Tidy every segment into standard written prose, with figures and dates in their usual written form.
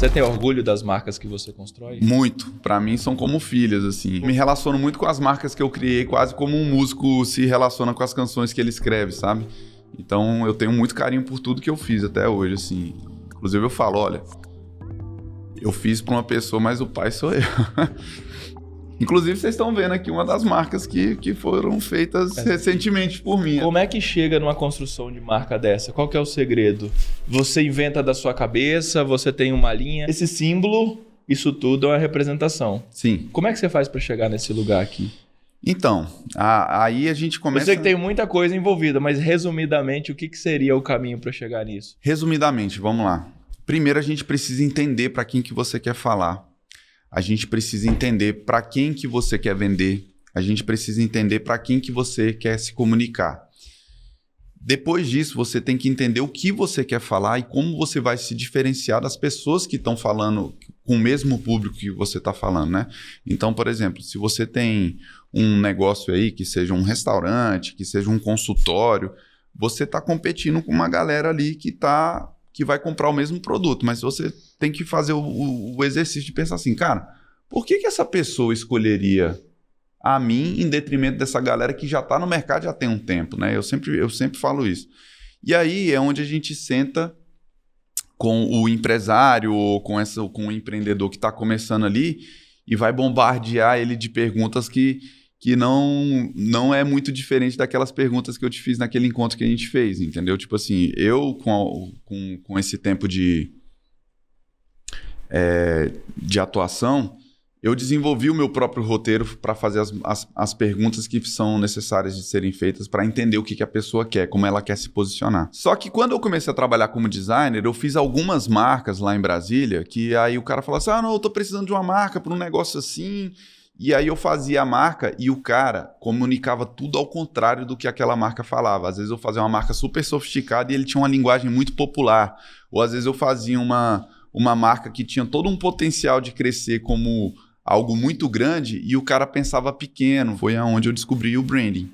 Você tem orgulho das marcas que você constrói? Muito. Pra mim são como filhas, assim. Me relaciono muito com as marcas que eu criei, quase como um músico se relaciona com as canções que ele escreve, sabe? Então eu tenho muito carinho por tudo que eu fiz até hoje, assim. Inclusive eu falo, olha, eu fiz pra uma pessoa, mas o pai sou eu. Inclusive, vocês estão vendo aqui uma das marcas que foram feitas recentemente por mim. Como é que chega numa construção de marca dessa? Qual que é o segredo? Você inventa da sua cabeça, você tem uma linha. Esse símbolo, isso tudo é uma representação. Sim. Como é que você faz para chegar nesse lugar aqui? Então, aí a gente começa... Eu sei que tem muita coisa envolvida, mas resumidamente, o que seria o caminho para chegar nisso? Resumidamente, vamos lá. Primeiro, a gente precisa entender para quem que você quer falar. A gente precisa entender para quem que você quer vender. A gente precisa entender para quem que você quer se comunicar. Depois disso, você tem que entender o que você quer falar e como você vai se diferenciar das pessoas que estão falando com o mesmo público que você está falando, né? Então, por exemplo, se você tem um negócio aí que seja um restaurante, que seja um consultório, você está competindo com uma galera ali que vai comprar o mesmo produto, mas você tem que fazer o exercício de pensar assim, cara, por que essa pessoa escolheria a mim em detrimento dessa galera que já está no mercado já tem um tempo, né? Eu sempre falo isso. E aí é onde a gente senta com o empresário ou com o empreendedor que está começando ali e vai bombardear ele de perguntas que não é muito diferente daquelas perguntas que eu te fiz naquele encontro que a gente fez, entendeu? Tipo assim, eu com esse tempo de atuação, eu desenvolvi o meu próprio roteiro para fazer as perguntas que são necessárias de serem feitas para entender o que a pessoa quer, como ela quer se posicionar. Só que quando eu comecei a trabalhar como designer, eu fiz algumas marcas lá em Brasília, que aí o cara falou assim, não, eu tô precisando de uma marca para um negócio assim... E aí eu fazia a marca e o cara comunicava tudo ao contrário do que aquela marca falava. Às vezes eu fazia uma marca super sofisticada e ele tinha uma linguagem muito popular. Ou às vezes eu fazia uma marca que tinha todo um potencial de crescer como algo muito grande e o cara pensava pequeno. Foi aonde eu descobri o branding,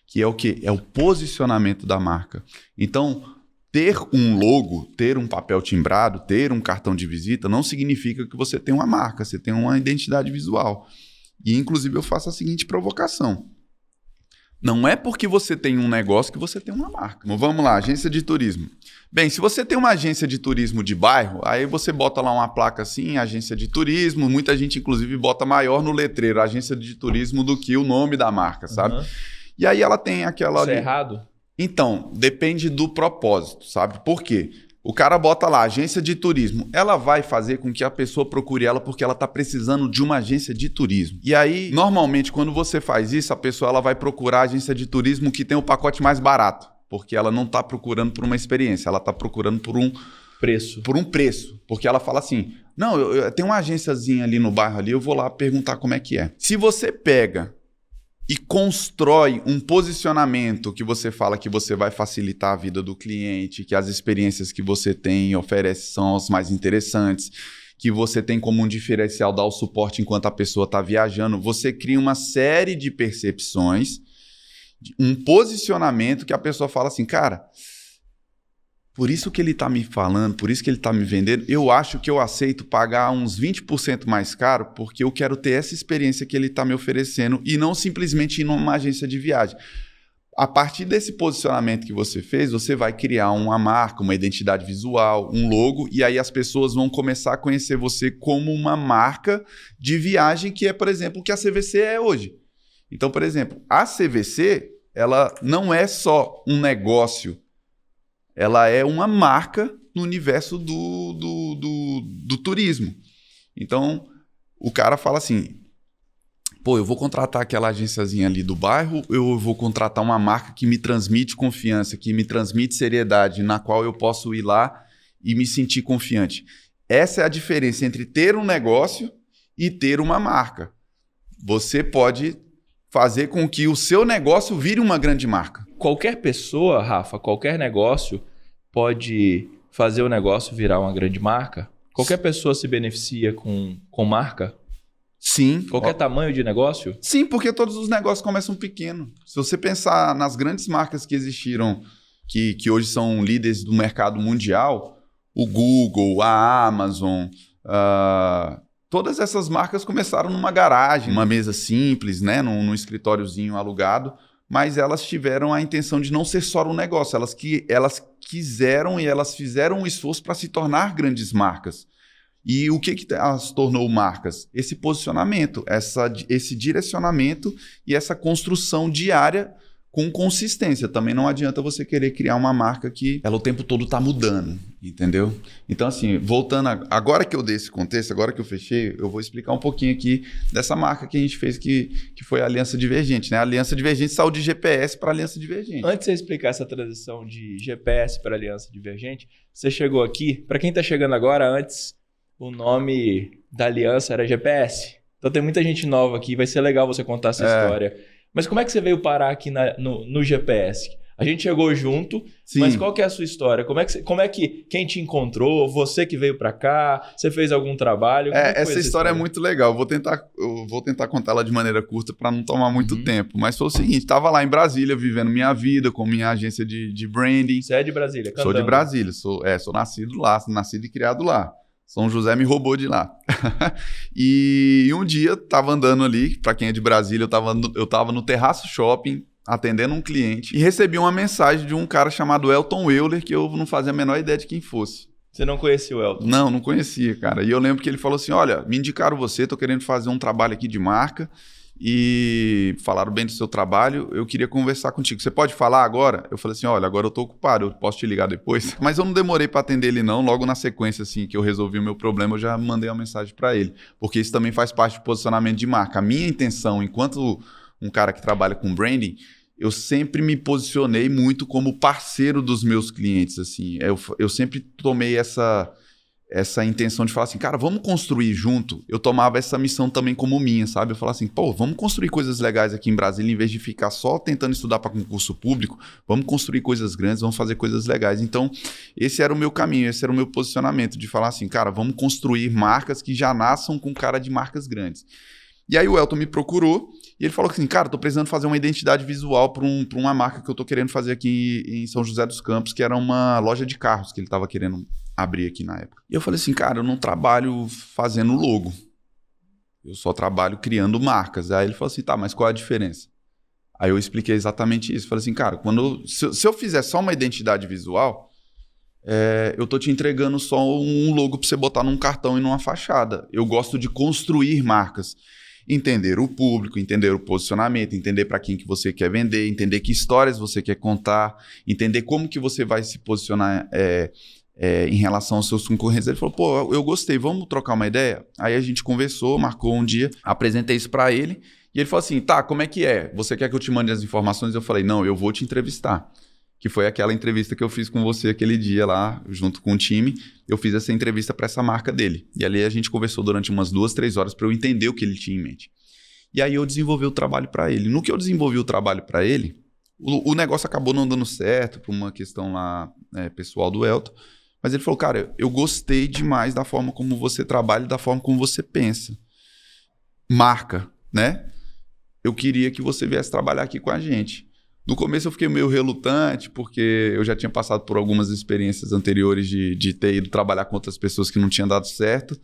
que é o quê? É o posicionamento da marca. Então, ter um logo, ter um papel timbrado, ter um cartão de visita não significa que você tem uma marca, você tem uma identidade visual. E, inclusive, eu faço a seguinte provocação. Não é porque você tem um negócio que você tem uma marca. Então, vamos lá, agência de turismo. Bem, se você tem uma agência de turismo de bairro, aí você bota lá uma placa assim, agência de turismo, muita gente, inclusive, bota maior no letreiro, agência de turismo, do que o nome da marca, sabe? Uhum. E aí ela tem aquela... Isso é errado? Então, depende do propósito, sabe? Por quê? O cara bota lá, agência de turismo. Ela vai fazer com que a pessoa procure ela porque ela está precisando de uma agência de turismo. E aí, normalmente, quando você faz isso, a pessoa ela vai procurar a agência de turismo que tem o pacote mais barato. Porque ela não está procurando por uma experiência, ela está procurando por um preço. Por um preço. Porque ela fala assim, não, eu tenho uma agênciazinha ali no bairro ali, eu vou lá perguntar como é que é. Se você pega... e constrói um posicionamento que você fala que você vai facilitar a vida do cliente, que as experiências que você tem e oferece são as mais interessantes, que você tem como um diferencial dar o suporte enquanto a pessoa está viajando, você cria uma série de percepções, um posicionamento que a pessoa fala assim, cara, por isso que ele está me falando, por isso que ele está me vendendo, eu acho que eu aceito pagar uns 20% mais caro porque eu quero ter essa experiência que ele está me oferecendo e não simplesmente ir numa agência de viagem. A partir desse posicionamento que você fez, você vai criar uma marca, uma identidade visual, um logo, e aí as pessoas vão começar a conhecer você como uma marca de viagem que é, por exemplo, o que a CVC é hoje. Então, por exemplo, a CVC, ela não é só um negócio, ela é uma marca no universo do turismo. Então, o cara fala assim, pô, eu vou contratar aquela agênciazinha ali do bairro, eu vou contratar uma marca que me transmite confiança, que me transmite seriedade, na qual eu posso ir lá e me sentir confiante. Essa é a diferença entre ter um negócio e ter uma marca. Você pode fazer com que o seu negócio vire uma grande marca. Qualquer pessoa, Rafa, qualquer negócio pode fazer o negócio virar uma grande marca? Qualquer pessoa se beneficia com marca? Sim. Qualquer tamanho de negócio? Sim, porque todos os negócios começam pequeno. Se você pensar nas grandes marcas que existiram, que hoje são líderes do mercado mundial, o Google, a Amazon, todas essas marcas começaram numa garagem, uma mesa simples, né, num escritóriozinho alugado, mas elas tiveram a intenção de não ser só um negócio, elas quiseram e elas fizeram um esforço para se tornar grandes marcas. E o que as tornou marcas? Esse posicionamento, esse direcionamento e essa construção diária com consistência. Também não adianta você querer criar uma marca que ela o tempo todo está mudando, entendeu? Então, assim, voltando, agora que eu dei esse contexto, agora que eu fechei, eu vou explicar um pouquinho aqui dessa marca que a gente fez, que foi a Aliança Divergente, né? A Aliança Divergente saiu de GPS para Aliança Divergente. Antes de você explicar essa transição de GPS para Aliança Divergente, você chegou aqui, para quem está chegando agora, antes o nome da aliança era GPS. Então tem muita gente nova aqui, vai ser legal você contar essa história. Mas como é que você veio parar aqui no GPS? A gente chegou junto, sim, mas qual que é a sua história? Como é que quem te encontrou? Você que veio para cá? Você fez algum trabalho? Essa história é muito legal. Eu vou tentar contá-la de maneira curta para não tomar muito tempo. Mas foi o seguinte, estava lá em Brasília vivendo minha vida com minha agência de branding. Você é de Brasília? Candanga. Sou de Brasília, sou nascido lá, nascido e criado lá. São José me roubou de lá. E um dia, tava andando ali, para quem é de Brasília, eu tava no Terraço Shopping, atendendo um cliente, e recebi uma mensagem de um cara chamado Elton Euler, que eu não fazia a menor ideia de quem fosse. Você não conhecia o Elton? Não conhecia, cara. E eu lembro que ele falou assim, olha, me indicaram você, tô querendo fazer um trabalho aqui de marca, e falaram bem do seu trabalho, eu queria conversar contigo. Você pode falar agora? Eu falei assim, olha, agora eu tô ocupado, eu posso te ligar depois? Mas eu não demorei para atender ele não, logo na sequência assim que eu resolvi o meu problema, eu já mandei uma mensagem para ele, porque isso também faz parte do posicionamento de marca. A minha intenção, enquanto um cara que trabalha com branding, eu sempre me posicionei muito como parceiro dos meus clientes, assim. Eu sempre tomei essa intenção de falar assim, cara, vamos construir junto. Eu tomava essa missão também como minha, sabe? Eu falava assim, pô, vamos construir coisas legais aqui em Brasília, em vez de ficar só tentando estudar para concurso público, vamos construir coisas grandes, vamos fazer coisas legais. Então, esse era o meu caminho, esse era o meu posicionamento, de falar assim, cara, vamos construir marcas que já nasçam com cara de marcas grandes. E aí o Elton me procurou e ele falou assim, cara, tô precisando fazer uma identidade visual para uma marca que eu tô querendo fazer aqui em São José dos Campos, que era uma loja de carros que ele tava querendo abrir aqui na época. E eu falei assim, cara, eu não trabalho fazendo logo. Eu só trabalho criando marcas. Aí ele falou assim, tá, mas qual é a diferença? Aí eu expliquei exatamente isso. Falei assim, cara, se eu fizer só uma identidade visual, eu tô te entregando só um logo para você botar num cartão e numa fachada. Eu gosto de construir marcas. Entender o público, entender o posicionamento, entender para quem que você quer vender, entender que histórias você quer contar, entender como que você vai se posicionar em relação aos seus concorrentes. Ele falou, pô, eu gostei, vamos trocar uma ideia? Aí a gente conversou, marcou um dia, apresentei isso para ele, e ele falou assim, tá, como é que é? Você quer que eu te mande as informações? Eu falei, não, eu vou te entrevistar. Que foi aquela entrevista que eu fiz com você aquele dia lá, junto com o time. Eu fiz essa entrevista para essa marca dele. E ali a gente conversou durante umas 2-3 horas para eu entender o que ele tinha em mente. E aí eu desenvolvi o trabalho para ele. No que eu desenvolvi o trabalho para ele, o negócio acabou não dando certo por uma questão lá pessoal do Elton. Mas ele falou, cara, eu gostei demais da forma como você trabalha e da forma como você pensa. Marca, né? Eu queria que você viesse trabalhar aqui com a gente. No começo eu fiquei meio relutante, porque eu já tinha passado por algumas experiências anteriores de ter ido trabalhar com outras pessoas que não tinham dado certo.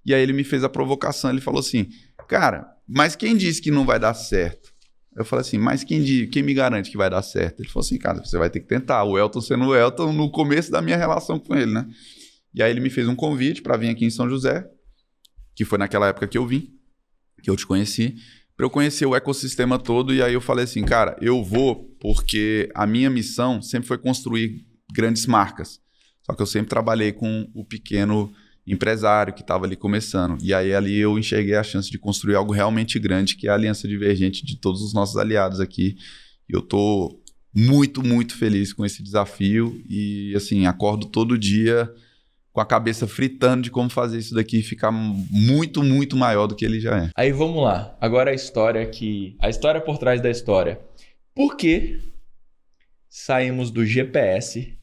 E aí ele me fez a provocação, ele falou assim, cara, mas quem disse que não vai dar certo? Eu falei assim, mas quem me garante que vai dar certo? Ele falou assim, cara, você vai ter que tentar. O Elton sendo o Elton no começo da minha relação com ele, né? E aí ele me fez um convite para vir aqui em São José, que foi naquela época que eu vim, que eu te conheci, para eu conhecer o ecossistema todo. E aí eu falei assim, cara, eu vou porque a minha missão sempre foi construir grandes marcas. Só que eu sempre trabalhei com o pequeno empresário que estava ali começando. E aí ali eu enxerguei a chance de construir algo realmente grande, que é a Aliança Divergente de todos os nossos aliados aqui. E eu tô muito, muito feliz com esse desafio e, assim, acordo todo dia com a cabeça fritando de como fazer isso daqui ficar muito, muito maior do que ele já é. Aí vamos lá. Agora a história por trás da história. Por que saímos do GPS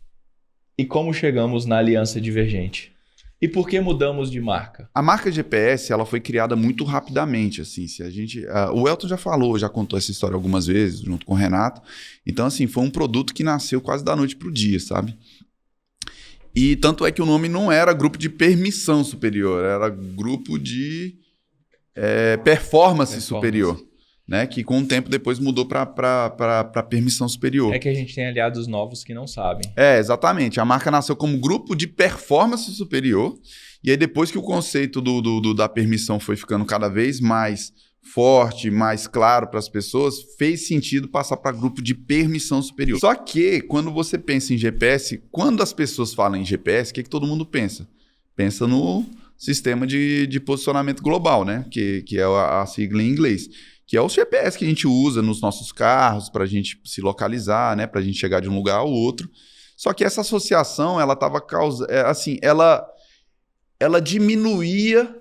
e como chegamos na Aliança Divergente? E por que mudamos de marca? A marca GPS, ela foi criada muito rapidamente, assim, o Elton já falou, já contou essa história algumas vezes, junto com o Renato. Então, assim, foi um produto que nasceu quase da noite pro dia, sabe? E tanto é que o nome não era grupo de permissão superior, era grupo de performance superior, né? Que com o tempo depois mudou para permissão superior. É que a gente tem aliados novos que não sabem. Exatamente. A marca nasceu como grupo de performance superior, e aí depois que o conceito da permissão foi ficando cada vez mais forte, mais claro para as pessoas, fez sentido passar para grupo de permissão superior. Só que, quando você pensa em GPS, quando as pessoas falam em GPS, o que todo mundo pensa? Pensa no sistema de posicionamento global, né? Que é a sigla em inglês. Que é o GPS que a gente usa nos nossos carros para a gente se localizar, né? Para a gente chegar de um lugar ao outro. Só que essa associação, ela estava causando... assim, ela diminuía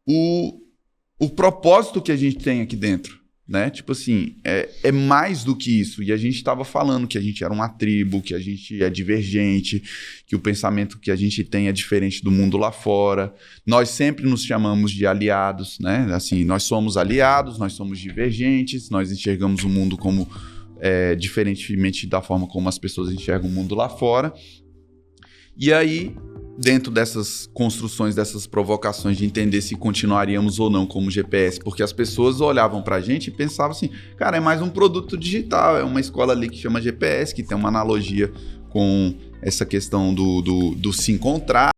o propósito que a gente tem aqui dentro, né? Tipo assim, é mais do que isso. E a gente estava falando que a gente era uma tribo, que a gente é divergente, que o pensamento que a gente tem é diferente do mundo lá fora. Nós sempre nos chamamos de aliados, né? Assim, nós somos aliados, nós somos divergentes, nós enxergamos o mundo como diferentemente da forma como as pessoas enxergam o mundo lá fora. E aí, dentro dessas construções, dessas provocações de entender se continuaríamos ou não como GPS, porque as pessoas olhavam pra gente e pensavam assim, cara, é mais um produto digital, é uma escola ali que chama GPS, que tem uma analogia com essa questão do se encontrar.